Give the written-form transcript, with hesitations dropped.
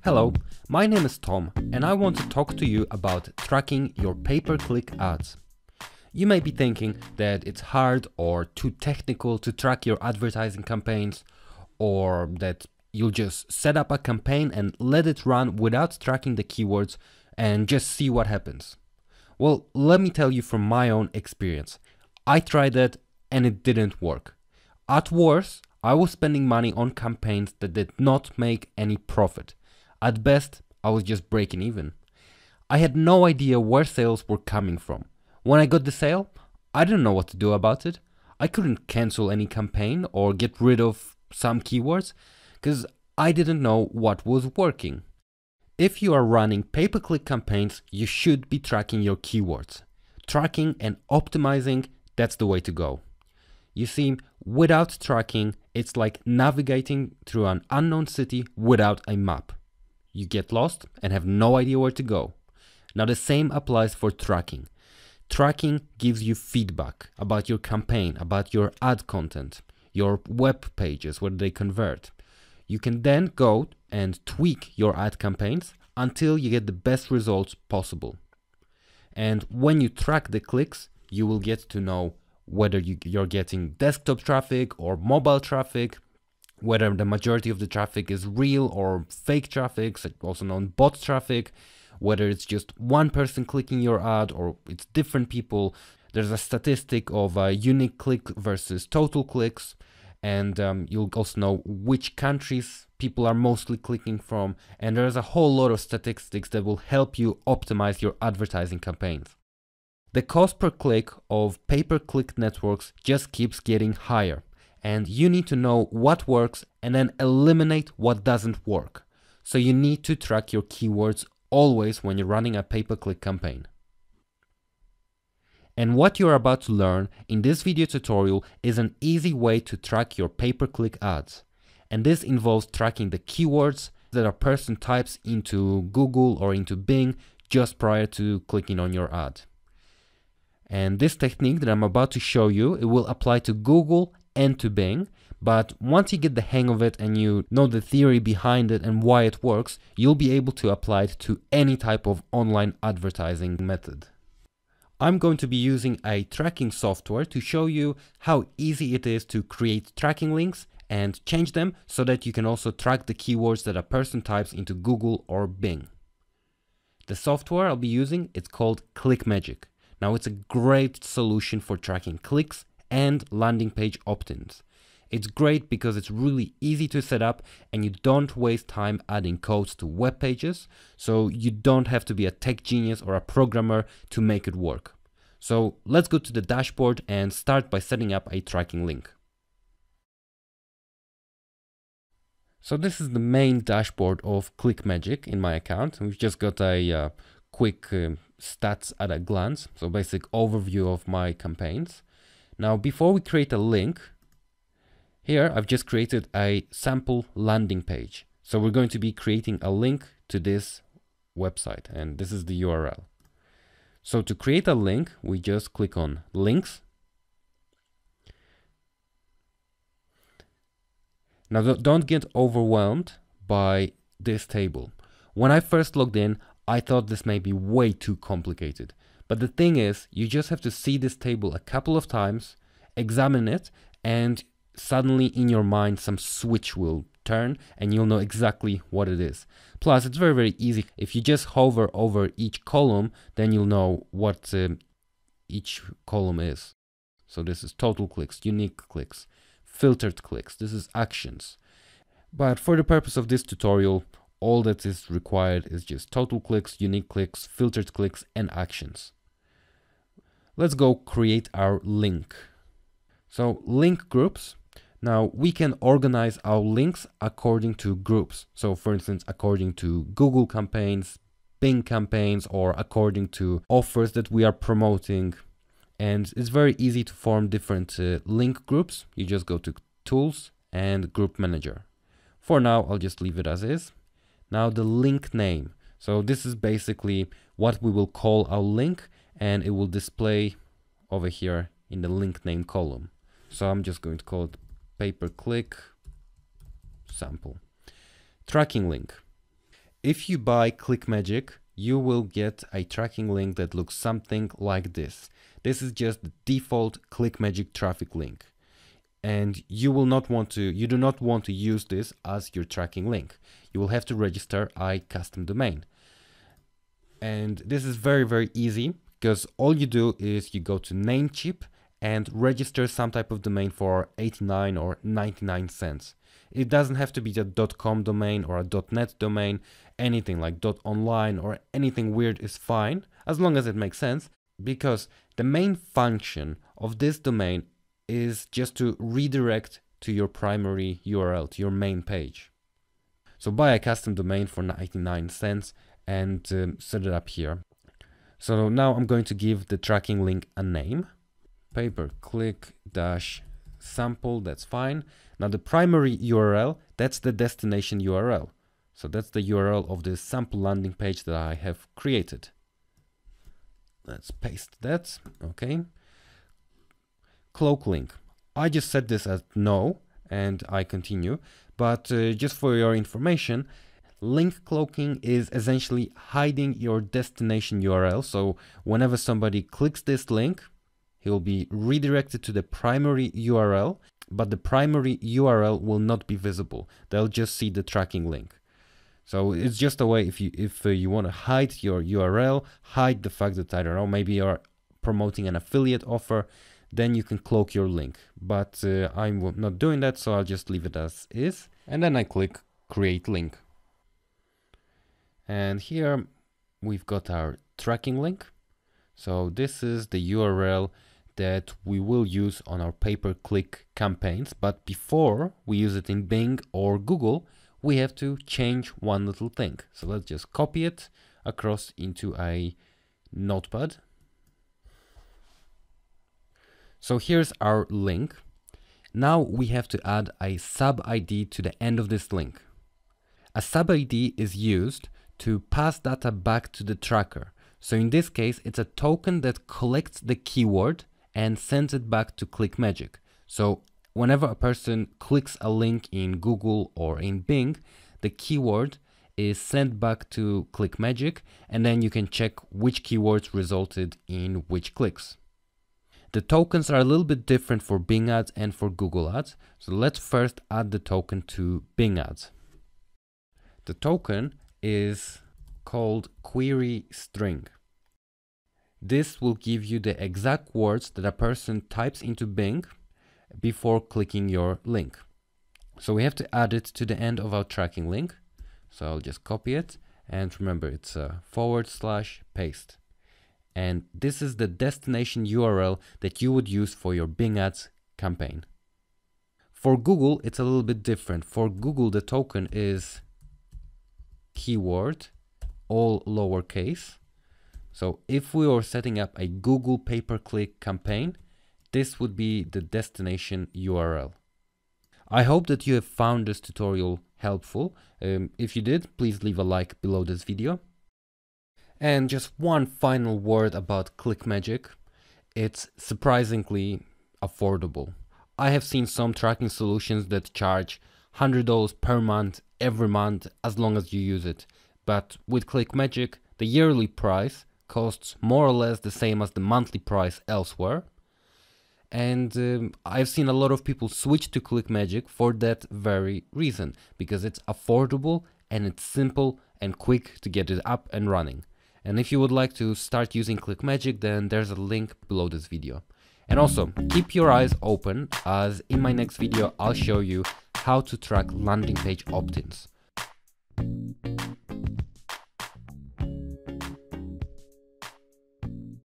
Hello, my name is Tom and I want to talk to you about tracking your pay-per-click ads. You may be thinking that it's hard or too technical to track your advertising campaigns, or that you'll just set up a campaign and let it run without tracking the keywords and just see what happens. Well, let me tell you from my own experience. I tried that and it didn't work. At worst, I was spending money on campaigns that did not make any profit. At best, I was just breaking even. I had no idea where sales were coming from. When I got the sale, I didn't know what to do about it. I couldn't cancel any campaign or get rid of some keywords because I didn't know what was working. If you are running pay-per-click campaigns, you should be tracking your keywords. Tracking and optimizing, that's the way to go. You see, without tracking, it's like navigating through an unknown city without a map. You get lost and have no idea where to go. Now the same applies for tracking. Tracking gives you feedback about your campaign, about your ad content, your web pages, whether they convert. You can then go and tweak your ad campaigns until you get the best results possible. And when you track the clicks, you will get to know whether you're getting desktop traffic or mobile traffic, whether the majority of the traffic is real or fake traffic, also known bot traffic, whether it's just one person clicking your ad or it's different people. There's a statistic of unique click versus total clicks, and you'll also know which countries people are mostly clicking from, and there's a whole lot of statistics that will help you optimize your advertising campaigns. The cost per click of pay-per-click networks just keeps getting higher, and you need to know what works and then eliminate what doesn't work. So you need to track your keywords always when you're running a pay-per-click campaign. And what you're about to learn in this video tutorial is an easy way to track your pay-per-click ads. And this involves tracking the keywords that a person types into Google or into Bing just prior to clicking on your ad. And this technique that I'm about to show you, it will apply to Google and to Bing, but once you get the hang of it and you know the theory behind it and why it works, you'll be able to apply it to any type of online advertising method. I'm going to be using a tracking software to show you how easy it is to create tracking links and change them so that you can also track the keywords that a person types into Google or Bing. The software I'll be using, it's called ClickMagick. Now it's a great solution for tracking clicks and landing page opt-ins. It's great because it's really easy to set up and you don't waste time adding codes to web pages, so you don't have to be a tech genius or a programmer to make it work. So let's go to the dashboard and start by setting up a tracking link. So this is the main dashboard of ClickMagick in my account. We've just got a quick stats at a glance, so basic overview of my campaigns. Now, before we create a link, here I've just created a sample landing page. So we're going to be creating a link to this website, and this is the URL. So to create a link, we just click on links. Now don't get overwhelmed by this table. When I first logged in, I thought this may be way too complicated. But the thing is, you just have to see this table a couple of times, examine it, and suddenly in your mind some switch will turn and you'll know exactly what it is. Plus, it's very, very easy. If you just hover over each column, then you'll know what each column is. So this is total clicks, unique clicks, filtered clicks. This is actions. But for the purpose of this tutorial, all that is required is just total clicks, unique clicks, filtered clicks, and actions. Let's go create our link. So link groups. Now we can organize our links according to groups. So for instance, according to Google campaigns, Bing campaigns, or according to offers that we are promoting. And it's very easy to form different link groups. You just go to Tools and Group Manager. For now, I'll just leave it as is. Now the link name. So this is basically what we will call our link, and it will display over here in the link name column. So I'm just going to call it pay-per-click sample. Tracking link. If you buy ClickMagic, you will get a tracking link that looks something like this. This is just the default ClickMagic traffic link. And you do not want to use this as your tracking link. You will have to register a custom domain. And this is very, very easy because all you do is you go to Namecheap and register some type of domain for 89 or 99 cents. It doesn't have to be a .com domain or a .net domain. Anything like .online or anything weird is fine, as long as it makes sense, because the main function of this domain is just to redirect to your primary URL, to your main page. So buy a custom domain for 99 cents and set it up here. So now I'm going to give the tracking link a name, pay-per-click-sample, that's fine. Now the primary URL, that's the destination URL. So that's the URL of the sample landing page that I have created. Let's paste that, okay. Cloak link. I just set this as no and I continue, but just for your information, link cloaking is essentially hiding your destination URL. So whenever somebody clicks this link, he'll be redirected to the primary URL, but the primary URL will not be visible. They'll just see the tracking link. So it's just a way if you want to hide your URL, hide the fact that, I don't know, maybe you're promoting an affiliate offer, then you can cloak your link. But I'm not doing that, so I'll just leave it as is. And then I click create link. And here we've got our tracking link. So this is the URL that we will use on our pay-per-click campaigns. But before we use it in Bing or Google, we have to change one little thing. So let's just copy it across into a notepad. So here's our link. Now we have to add a sub ID to the end of this link. A sub ID is used to pass data back to the tracker. So in this case, it's a token that collects the keyword and sends it back to ClickMagic. So whenever a person clicks a link in Google or in Bing, the keyword is sent back to ClickMagic, and then you can check which keywords resulted in which clicks. The tokens are a little bit different for Bing ads and for Google ads. So let's first add the token to Bing ads. The token is called query string. This will give you the exact words that a person types into Bing before clicking your link. So we have to add it to the end of our tracking link. So I'll just copy it, and remember it's /paste. And this is the destination URL that you would use for your Bing ads campaign. For Google, it's a little bit different. For Google, the token is keyword, all lowercase. So if we were setting up a Google pay-per-click campaign, this would be the destination URL. I hope that you have found this tutorial helpful. If you did, please leave a like below this video. And just one final word about ClickMagic. It's surprisingly affordable. I have seen some tracking solutions that charge $100 per month, every month, as long as you use it. But with ClickMagic, the yearly price costs more or less the same as the monthly price elsewhere. And I've seen a lot of people switch to ClickMagic for that very reason, because it's affordable and it's simple and quick to get it up and running. And if you would like to start using ClickMagic, then there's a link below this video. And also, keep your eyes open, as in my next video I'll show you how to track landing page opt-ins.